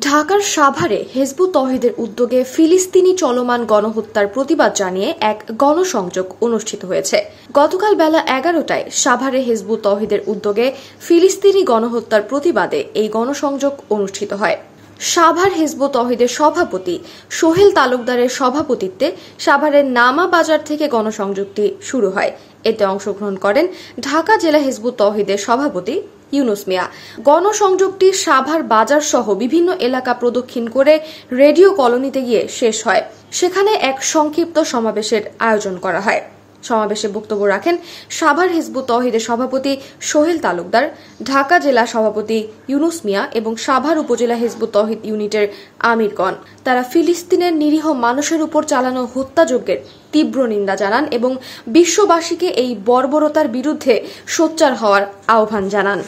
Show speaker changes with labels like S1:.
S1: ঢাকার সাভারে হিজবুত তওহিদের উদ্যোগে ফিলিস্তিনি চলমান গণহত্যার প্রতিবাদ জানিয়ে এক গণসংযোগ অনুষ্ঠিত হয়েছে। গতকাল বেলা 11টায় সাভারে হিজবুত তওহিদের উদ্যোগে ফিলিস্তিনি গণহত্যার প্রতিবাদে এই গণসংযোগ অনুষ্ঠিত হয়। সাভার হিজবুত তওহিদের সভাপতি সোহেল তালুকদারের সভাপতিত্বে সাভারের নামা বাজার থেকে গণসংযোগটি শুরু হয়। এতে অংশগ্রহণ করেন ঢাকা জেলা হিজবুত তওহিদের সভাপতি ইউনুস মিয়া। গণসংযোগটি সাভার বাজার সহ বিভিন্ন এলাকা প্রদক্ষিণ করে রেডিও কলোনিতে গিয়ে শেষ হয়। সেখানে এক সংক্ষিপ্ত সমাবেশের আয়োজন করা হয়। সমাবেশে বক্তব্য রাখেন সাভার হিজবুত তওহিদের সভাপতি সোহেল তালুকদার, ঢাকা জেলা সভাপতি ইউনুস মিয়া এবং সাভার উপজেলা হিজবুত তওহিদ ইউনিটের আমিরগণ। তারা ফিলিস্তিনের নিরীহ মানুষের উপর চালানো হত্যাযজ্ঞের তীব্র নিন্দা জানান এবং বিশ্ববাসীকে এই বর্বরতার বিরুদ্ধে সোচ্চার হওয়ার আহ্বান জানান।